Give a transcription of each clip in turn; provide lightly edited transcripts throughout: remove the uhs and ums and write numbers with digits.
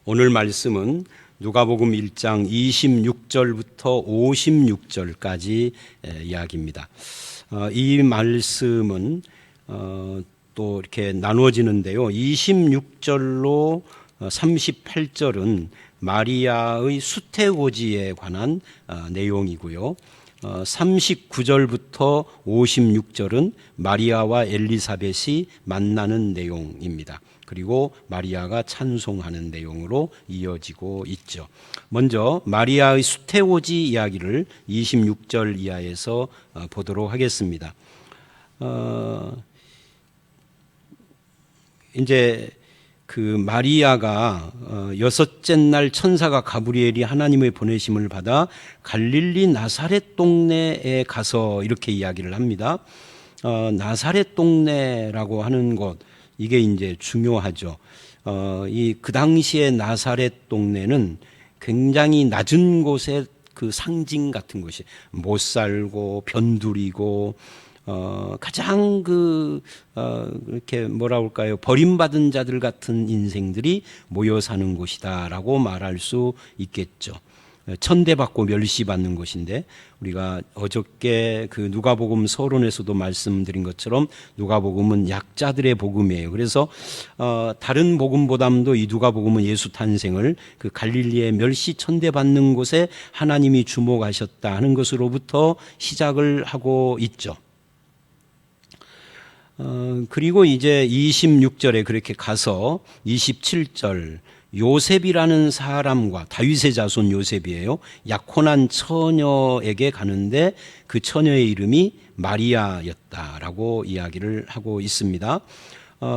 오늘 말씀은 누가복음 1장 26절부터 56절까지 이야기입니다. 이 말씀은 또 이렇게 나누어지는데요. 26절로 38절은 마리아의 수태고지에 관한 내용이고요. 39절부터 56절은 마리아와 엘리사벳이 만나는 내용입니다. 그리고 마리아가 찬송하는 내용으로 이어지고 있죠. 먼저 마리아의 수태고지 이야기를 26절 이하에서 보도록 하겠습니다. 이제 그 마리아가 여섯째 날 천사가 가브리엘이 하나님의 보내심을 받아 갈릴리 나사렛 동네에 가서 이렇게 이야기를 합니다. 나사렛 동네라고 하는 곳, 이게 이제 중요하죠. 그 당시에 나사렛 동네는 굉장히 낮은 곳의 그 상징 같은 곳이, 못 살고 변두리고 가장 이렇게 뭐라 할까요? 버림받은 자들 같은 인생들이 모여 사는 곳이다라고 말할 수 있겠죠. 천대받고 멸시받는 곳인데, 우리가 어저께 그 누가복음 서론에서도 말씀드린 것처럼 누가복음은 약자들의 복음이에요. 그래서 다른 복음보다도 이 누가복음은 예수 탄생을 그 갈릴리의 멸시 천대받는 곳에 하나님이 주목하셨다 하는 것으로부터 시작을 하고 있죠. 그리고 이제 26절에 그렇게 가서 27절 요셉이라는 사람과, 다윗의 자손 요셉이에요, 약혼한 처녀에게 가는데 그 처녀의 이름이 마리아였다라고 이야기를 하고 있습니다.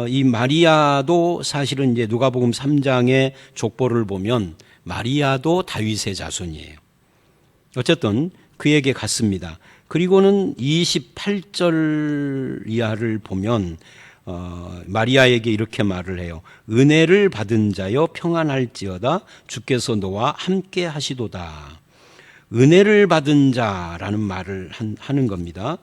이 마리아도 사실은 이제 누가복음 3장의 족보를 보면 마리아도 다윗의 자손이에요. 어쨌든 그에게 갔습니다. 그리고는 28절 이하를 보면 마리아에게 이렇게 말을 해요. 은혜를 받은 자여 평안할지어다, 주께서 너와 함께 하시도다. 은혜를 받은 자라는 말을 하는 겁니다.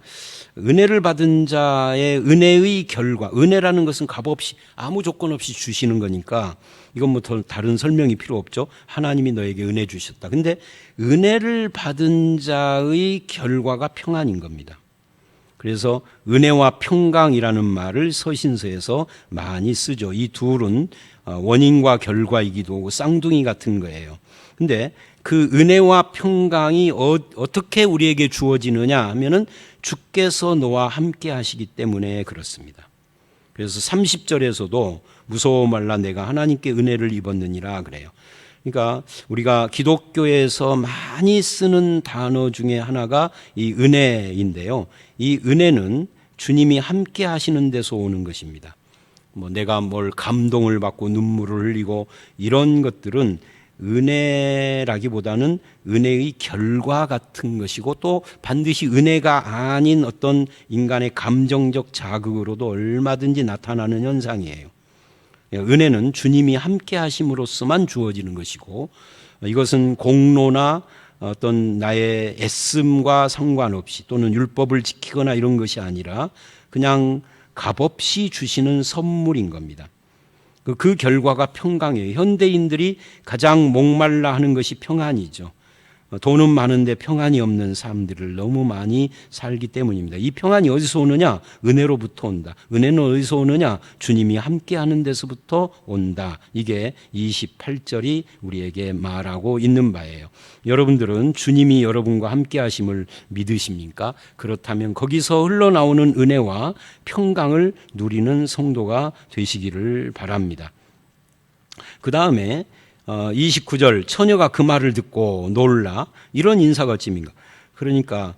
은혜를 받은 자의 은혜의 결과, 은혜라는 것은 값없이 아무 조건 없이 주시는 거니까 이건 뭐 더 다른 설명이 필요 없죠. 하나님이 너에게 은혜 주셨다. 근데 은혜를 받은 자의 결과가 평안인 겁니다. 그래서 은혜와 평강이라는 말을 서신서에서 많이 쓰죠. 이 둘은 원인과 결과이기도 하고 쌍둥이 같은 거예요. 근데 그 은혜와 평강이 어떻게 우리에게 주어지느냐 하면은 주께서 너와 함께 하시기 때문에 그렇습니다. 그래서 30절에서도 무서워 말라, 내가 하나님께 은혜를 입었느니라 그래요. 그러니까 우리가 기독교에서 많이 쓰는 단어 중에 하나가 이 은혜인데요. 이 은혜는 주님이 함께 하시는 데서 오는 것입니다. 뭐 내가 뭘 감동을 받고 눈물을 흘리고 이런 것들은 은혜라기보다는 은혜의 결과 같은 것이고, 또 반드시 은혜가 아닌 어떤 인간의 감정적 자극으로도 얼마든지 나타나는 현상이에요. 은혜는 주님이 함께 하심으로써만 주어지는 것이고, 이것은 공로나 어떤 나의 애씀과 상관없이 또는 율법을 지키거나 이런 것이 아니라 그냥 값없이 주시는 선물인 겁니다. 그 결과가 평강이에요. 현대인들이 가장 목말라 하는 것이 평안이죠. 돈은 많은데 평안이 없는 삶들을 너무 많이 살기 때문입니다. 이 평안이 어디서 오느냐? 은혜로부터 온다. 은혜는 어디서 오느냐? 주님이 함께하는 데서부터 온다. 이게 28절이 우리에게 말하고 있는 바예요. 여러분들은 주님이 여러분과 함께하심을 믿으십니까? 그렇다면 거기서 흘러나오는 은혜와 평강을 누리는 성도가 되시기를 바랍니다. 그 다음에 29절, 처녀가 그 말을 듣고 놀라, 이런 인사가 어찌입니까? 그러니까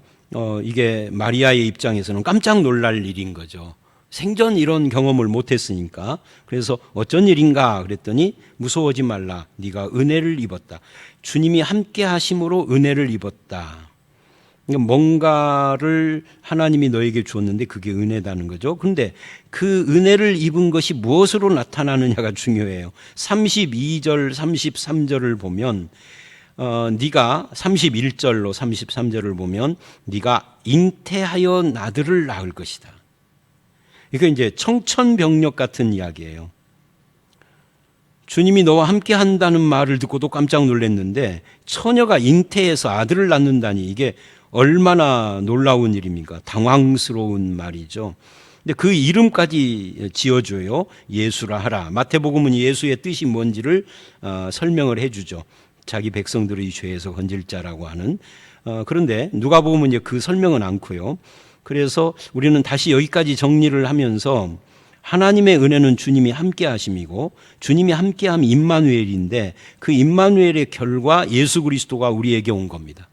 이게 마리아의 입장에서는 깜짝 놀랄 일인 거죠. 생전 이런 경험을 못했으니까. 그래서 어쩐 일인가 그랬더니 무서워하지 말라, 네가 은혜를 입었다. 주님이 함께 하심으로 은혜를 입었다. 뭔가를 하나님이 너에게 주었는데 그게 은혜다는 거죠. 그런데 그 은혜를 입은 것이 무엇으로 나타나느냐가 중요해요. 32절, 33절을 보면 네가 31절로 33절을 보면 네가 잉태하여 나들을 낳을 것이다. 이거 이제 청천벽력 같은 이야기예요. 주님이 너와 함께 한다는 말을 듣고도 깜짝 놀랐는데 처녀가 잉태해서 아들을 낳는다니 이게 얼마나 놀라운 일입니까? 당황스러운 말이죠. 근데 그 이름까지 지어줘요. 예수라 하라. 마태복음은 예수의 뜻이 뭔지를 설명을 해주죠. 자기 백성들의 죄에서 건질 자라고 하는. 그런데 누가복음은 이제 그 설명은 않고요. 그래서 우리는 다시 여기까지 정리를 하면서 하나님의 은혜는 주님이 함께 하심이고 주님이 함께함 임마누엘인데 그 임마누엘의 결과 예수 그리스도가 우리에게 온 겁니다.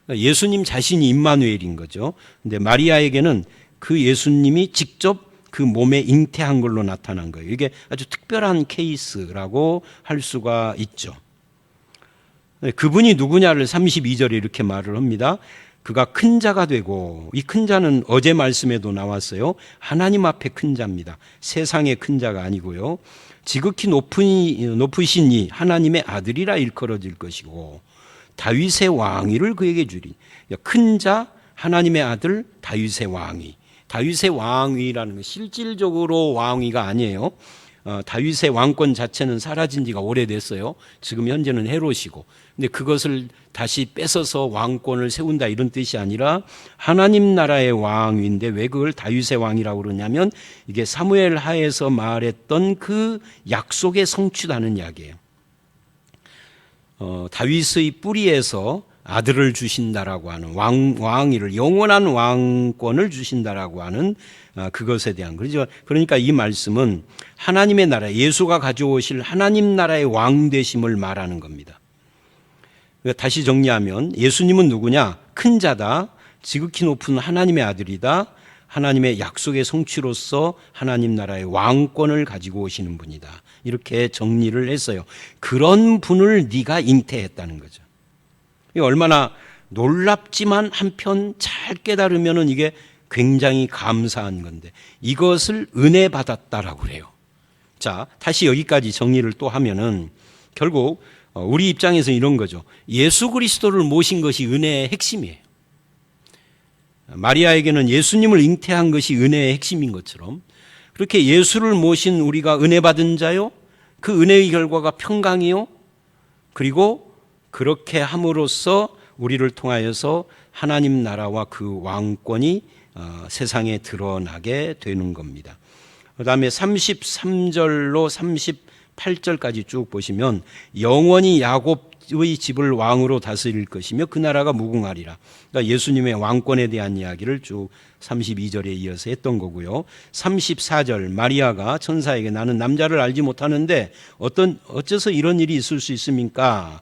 예수님 자신이 임마누엘인 거죠. 근데 마리아에게는 그 예수님이 직접 그 몸에 잉태한 걸로 나타난 거예요. 이게 아주 특별한 케이스라고 할 수가 있죠. 그분이 누구냐를 32절에 이렇게 말을 합니다. 그가 큰 자가 되고, 이 큰 자는 어제 말씀에도 나왔어요. 하나님 앞에 큰 자입니다. 세상의 큰 자가 아니고요. 지극히 높으시니 하나님의 아들이라 일컬어질 것이고 다윗의 왕위를 그에게 주리. 큰 자, 하나님의 아들, 다윗의 왕위. 다윗의 왕위라는 건 실질적으로 왕위가 아니에요. 다윗의 왕권 자체는 사라진 지가 오래됐어요. 지금 현재는 헤롯이고. 근데 그것을 다시 뺏어서 왕권을 세운다 이런 뜻이 아니라 하나님 나라의 왕위인데 왜 그걸 다윗의 왕이라고 그러냐면 이게 사무엘 하에서 말했던 그 약속의 성취라는 이야기예요. 다윗의 뿌리에서 아들을 주신다라고 하는 왕위를 영원한 왕권을 주신다라고 하는 그것에 대한 거죠. 그러니까 이 말씀은 하나님의 나라, 예수가 가져오실 하나님 나라의 왕 되심을 말하는 겁니다. 다시 정리하면 예수님은 누구냐? 큰 자다. 지극히 높은 하나님의 아들이다. 하나님의 약속의 성취로서 하나님 나라의 왕권을 가지고 오시는 분이다. 이렇게 정리를 했어요. 그런 분을 네가 잉태했다는 거죠. 얼마나 놀랍지만 한편 잘 깨달으면 이게 굉장히 감사한 건데 이것을 은혜 받았다라고 그래요. 자, 다시 여기까지 정리를 또 하면은 결국 우리 입장에서 이런 거죠. 예수 그리스도를 모신 것이 은혜의 핵심이에요. 마리아에게는 예수님을 잉태한 것이 은혜의 핵심인 것처럼 그렇게 예수를 모신 우리가 은혜 받은 자요. 그 은혜의 결과가 평강이요. 그리고 그렇게 함으로써 우리를 통하여서 하나님 나라와 그 왕권이 세상에 드러나게 되는 겁니다. 그 다음에 33절로 38절까지 쭉 보시면 영원히 야곱의 집을 왕으로 다스릴 것이며 그 나라가 무궁하리라. 그러니까 예수님의 왕권에 대한 이야기를 쭉 32절에 이어서 했던 거고요. 34절 마리아가 천사에게 나는 남자를 알지 못하는데 어째서 이런 일이 있을 수 있습니까?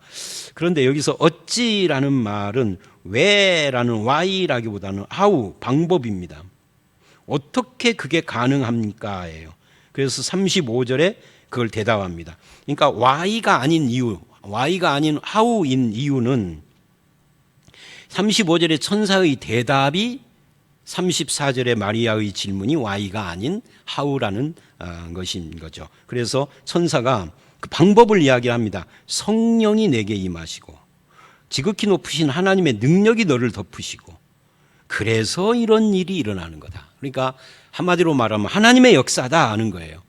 그런데 여기서 어찌라는 말은 왜라는 why라기보다는 how, 방법입니다. 어떻게 그게 가능합니까? 예요. 그래서 35절에 그걸 대답합니다. 그러니까 why가 아닌 이유, why가 아닌 how인 이유는 35절의 천사의 대답이 34절의 마리아의 질문이 why가 아닌 how라는 것인 거죠. 그래서 천사가 그 방법을 이야기합니다. 성령이 내게 임하시고 지극히 높으신 하나님의 능력이 너를 덮으시고 그래서 이런 일이 일어나는 거다. 그러니까 한마디로 말하면 하나님의 역사다 하는 거예요.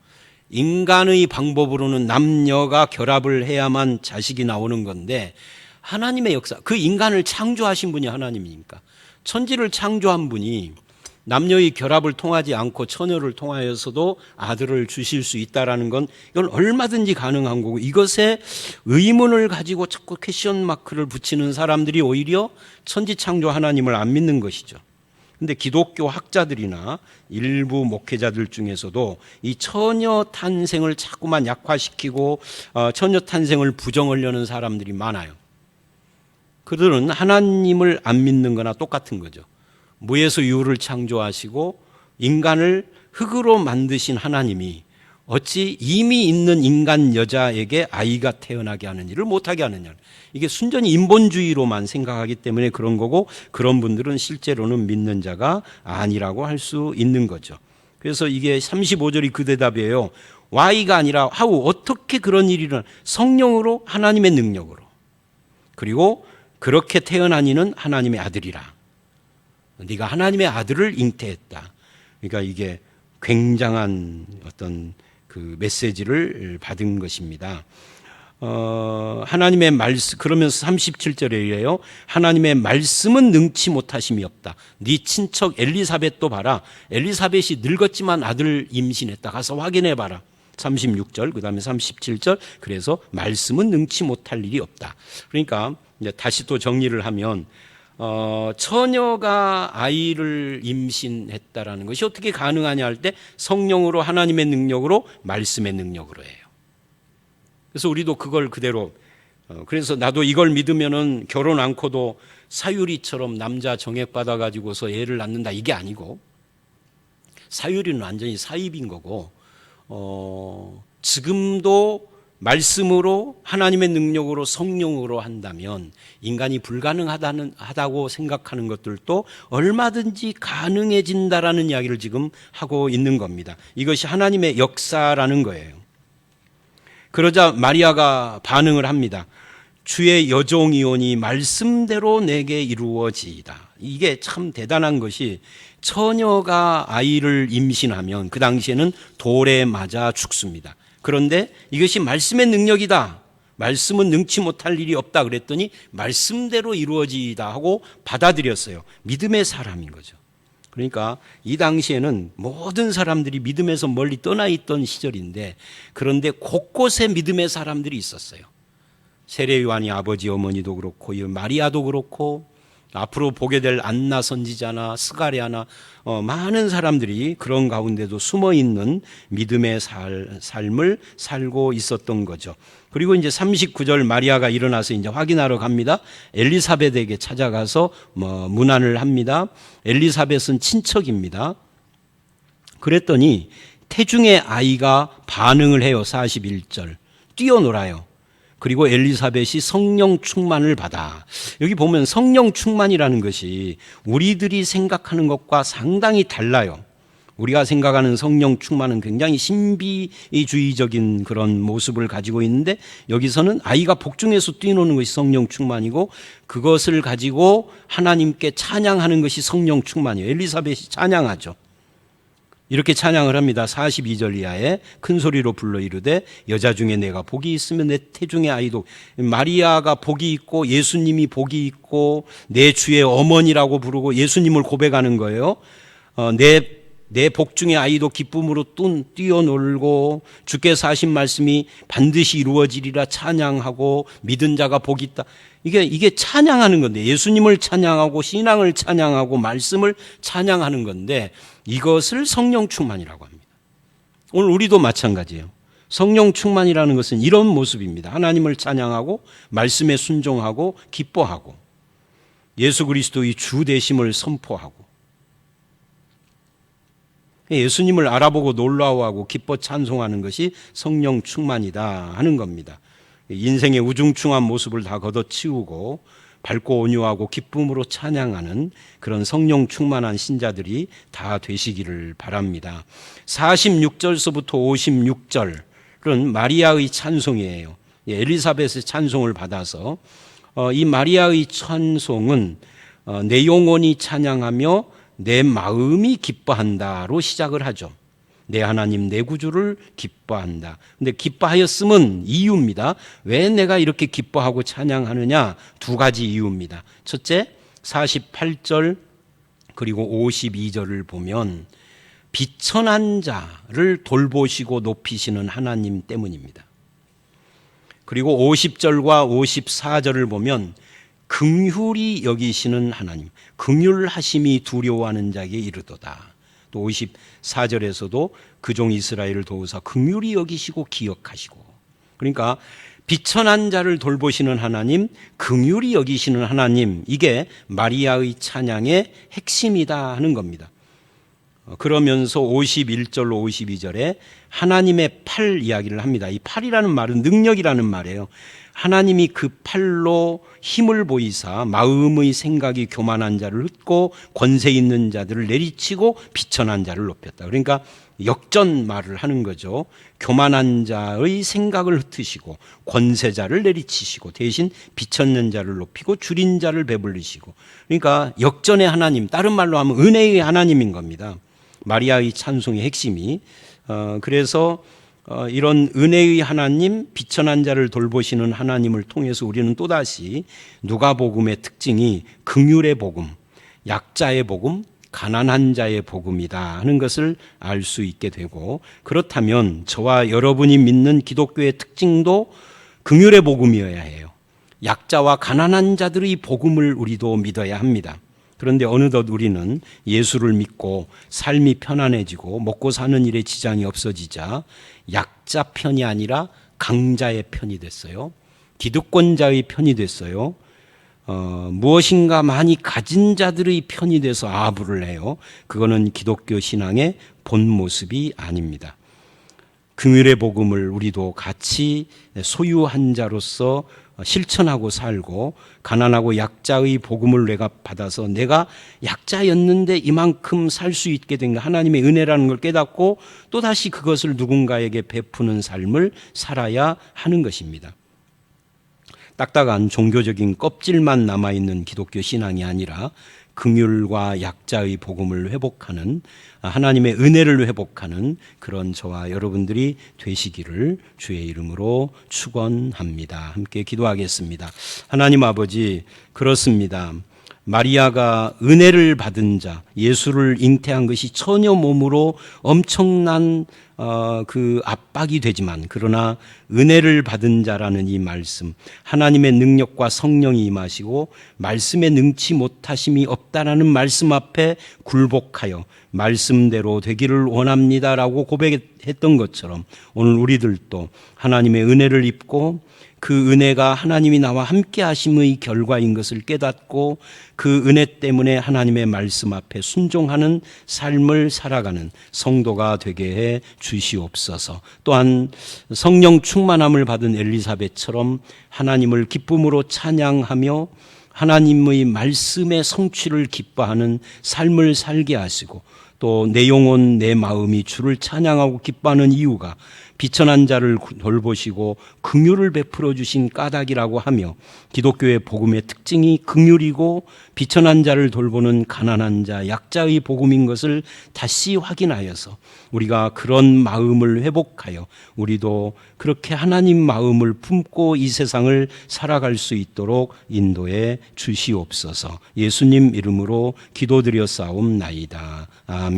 인간의 방법으로는 남녀가 결합을 해야만 자식이 나오는 건데 하나님의 역사, 그 인간을 창조하신 분이 하나님이니까 천지를 창조한 분이 남녀의 결합을 통하지 않고 처녀를 통하여서도 아들을 주실 수 있다라는 건 이건 얼마든지 가능한 거고 이것에 의문을 가지고 자꾸 퀘션 마크를 붙이는 사람들이 오히려 천지 창조 하나님을 안 믿는 것이죠. 근데 기독교 학자들이나 일부 목회자들 중에서도 이 처녀 탄생을 자꾸만 약화시키고 처녀 탄생을 부정하려는 사람들이 많아요. 그들은 하나님을 안 믿는 거나 똑같은 거죠. 무에서 유를 창조하시고 인간을 흙으로 만드신 하나님이 어찌 이미 있는 인간 여자에게 아이가 태어나게 하는 일을 못하게 하느냐. 이게 순전히 인본주의로만 생각하기 때문에 그런 거고 그런 분들은 실제로는 믿는 자가 아니라고 할 수 있는 거죠. 그래서 이게 35절이 그 대답이에요. why가 아니라 how, 어떻게 그런 일이 일어나. 성령으로 하나님의 능력으로. 그리고 그렇게 태어난 이는 하나님의 아들이라. 네가 하나님의 아들을 잉태했다. 그러니까 이게 굉장한 어떤 그 메시지를 받은 것입니다. 하나님의 말씀, 그러면서 37절에 이래요. 하나님의 말씀은 능치 못하심이 없다. 네 친척 엘리사벳도 봐라. 엘리사벳이 늙었지만 아들 임신했다. 가서 확인해 봐라. 36절, 그 다음에 37절. 그래서 말씀은 능치 못할 일이 없다. 그러니까 이제 다시 또 정리를 하면 처녀가 아이를 임신했다라는 것이 어떻게 가능하냐 할 때 성령으로, 하나님의 능력으로, 말씀의 능력으로 해요. 그래서 우리도 그걸 그대로, 그래서 나도 이걸 믿으면은 결혼 않고도 사유리처럼 남자 정액 받아가지고서 애를 낳는다, 이게 아니고, 사유리는 완전히 사입인 거고, 지금도 말씀으로, 하나님의 능력으로, 성령으로 한다면 인간이 불가능하다고 생각하는 것들도 얼마든지 가능해진다라는 이야기를 지금 하고 있는 겁니다. 이것이 하나님의 역사라는 거예요. 그러자 마리아가 반응을 합니다. 주의 여종이오니 말씀대로 내게 이루어지이다. 이게 참 대단한 것이, 처녀가 아이를 임신하면 그 당시에는 돌에 맞아 죽습니다. 그런데 이것이 말씀의 능력이다, 말씀은 능치 못할 일이 없다 그랬더니 말씀대로 이루어지이다 하고 받아들였어요. 믿음의 사람인 거죠. 그러니까 이 당시에는 모든 사람들이 믿음에서 멀리 떠나 있던 시절인데, 그런데 곳곳에 믿음의 사람들이 있었어요. 세례 요한이 아버지 어머니도 그렇고, 마리아도 그렇고, 앞으로 보게 될 안나 선지자나 스가랴나 많은 사람들이 그런 가운데도 숨어있는 믿음의 삶을 살고 있었던 거죠. 그리고 이제 39절 마리아가 일어나서 이제 확인하러 갑니다. 엘리사벳에게 찾아가서 문안을 합니다. 엘리사벳은 친척입니다. 그랬더니 태중의 아이가 반응을 해요. 41절. 뛰어놀아요. 그리고 엘리사벳이 성령 충만을 받아. 여기 보면 성령 충만이라는 것이 우리들이 생각하는 것과 상당히 달라요. 우리가 생각하는 성령 충만은 굉장히 신비주의적인 그런 모습을 가지고 있는데, 여기서는 아이가 복중에서 뛰노는 것이 성령 충만이고, 그것을 가지고 하나님께 찬양하는 것이 성령 충만이에요. 엘리사벳이 찬양하죠. 이렇게 찬양을 합니다. 42절 이하에 큰 소리로 불러 이르되 여자 중에 내가 복이 있으면 내 태중의 아이도, 마리아가 복이 있고 예수님이 복이 있고 내 주의 어머니라고 부르고 예수님을 고백하는 거예요. 내 복중의 아이도 기쁨으로 뛰어놀고 주께서 하신 말씀이 반드시 이루어지리라 찬양하고 믿은 자가 복이 있다. 이게 찬양하는 건데, 예수님을 찬양하고 신앙을 찬양하고 말씀을 찬양하는 건데, 이것을 성령 충만이라고 합니다. 오늘 우리도 마찬가지예요. 성령 충만이라는 것은 이런 모습입니다. 하나님을 찬양하고 말씀에 순종하고 기뻐하고 예수 그리스도의 주 되심을 선포하고 예수님을 알아보고 놀라워하고 기뻐 찬송하는 것이 성령 충만이다 하는 겁니다. 인생의 우중충한 모습을 다 걷어치우고 밝고 온유하고 기쁨으로 찬양하는 그런 성령 충만한 신자들이 다 되시기를 바랍니다. 46절서부터 56절은 마리아의 찬송이에요. 엘리사벳의 찬송을 받아서 이 마리아의 찬송은 내 영혼이 찬양하며 내 마음이 기뻐한다로 시작을 하죠. 내 하나님 내 구주를 기뻐한다. 근데 기뻐하였음은 이유입니다. 왜 내가 이렇게 기뻐하고 찬양하느냐? 두 가지 이유입니다. 첫째, 48절 그리고 52절을 보면 비천한 자를 돌보시고 높이시는 하나님 때문입니다. 그리고 50절과 54절을 보면 긍휼히 여기시는 하나님, 긍휼하심이 두려워하는 자에게 이르도다. 또 54절에서도 그 종 이스라엘을 도우사 긍휼히 여기시고 기억하시고, 그러니까 비천한 자를 돌보시는 하나님, 긍휼히 여기시는 하나님, 이게 마리아의 찬양의 핵심이다 하는 겁니다. 그러면서 51절로 52절에 하나님의 팔 이야기를 합니다. 이 팔이라는 말은 능력이라는 말이에요. 하나님이 그 팔로 힘을 보이사 마음의 생각이 교만한 자를 흩고 권세 있는 자들을 내리치고 비천한 자를 높였다. 그러니까 역전 말을 하는 거죠. 교만한 자의 생각을 흩으시고 권세자를 내리치시고 대신 비천는 자를 높이고 줄인 자를 배불리시고, 그러니까 역전의 하나님, 다른 말로 하면 은혜의 하나님인 겁니다. 마리아의 찬송의 핵심이. 그래서 이런 은혜의 하나님, 비천한 자를 돌보시는 하나님을 통해서 우리는 또다시 누가복음의 특징이 긍휼의 복음, 약자의 복음, 가난한 자의 복음이다 하는 것을 알 수 있게 되고, 그렇다면 저와 여러분이 믿는 기독교의 특징도 긍휼의 복음이어야 해요. 약자와 가난한 자들의 복음을 우리도 믿어야 합니다. 그런데 어느덧 우리는 예수를 믿고 삶이 편안해지고 먹고 사는 일에 지장이 없어지자 약자 편이 아니라 강자의 편이 됐어요. 기득권자의 편이 됐어요. 무엇인가 많이 가진 자들의 편이 돼서 아부를 해요. 그거는 기독교 신앙의 본 모습이 아닙니다. 긍휼의 복음을 우리도 같이 소유한 자로서 실천하고 살고, 가난하고 약자의 복음을 내가 받아서 내가 약자였는데 이만큼 살 수 있게 된 하나님의 은혜라는 걸 깨닫고 또다시 그것을 누군가에게 베푸는 삶을 살아야 하는 것입니다. 딱딱한 종교적인 껍질만 남아있는 기독교 신앙이 아니라 긍휼과 약자의 복음을 회복하는, 하나님의 은혜를 회복하는 그런 저와 여러분들이 되시기를 주의 이름으로 축원합니다. 함께 기도하겠습니다. 하나님 아버지, 그렇습니다. 마리아가 은혜를 받은 자, 예수를 잉태한 것이 처녀 몸으로 엄청난 그 압박이 되지만, 그러나 은혜를 받은 자라는 이 말씀, 하나님의 능력과 성령이 임하시고 말씀에 능치 못하심이 없다라는 말씀 앞에 굴복하여 말씀대로 되기를 원합니다라고 고백했던 것처럼, 오늘 우리들도 하나님의 은혜를 입고 그 은혜가 하나님이 나와 함께 하심의 결과인 것을 깨닫고 그 은혜 때문에 하나님의 말씀 앞에 순종하는 삶을 살아가는 성도가 되게 해 주시옵소서. 또한 성령 충만함을 받은 엘리사벳처럼 하나님을 기쁨으로 찬양하며 하나님의 말씀의 성취를 기뻐하는 삶을 살게 하시고, 또 내 영혼 내 마음이 주를 찬양하고 기뻐하는 이유가 비천한 자를 돌보시고 긍휼을 베풀어 주신 까닭이라고 하며, 기독교의 복음의 특징이 긍휼이고 비천한 자를 돌보는 가난한 자, 약자의 복음인 것을 다시 확인하여서 우리가 그런 마음을 회복하여 우리도 그렇게 하나님 마음을 품고 이 세상을 살아갈 수 있도록 인도해 주시옵소서. 예수님 이름으로 기도드렸사옵나이다. 아멘.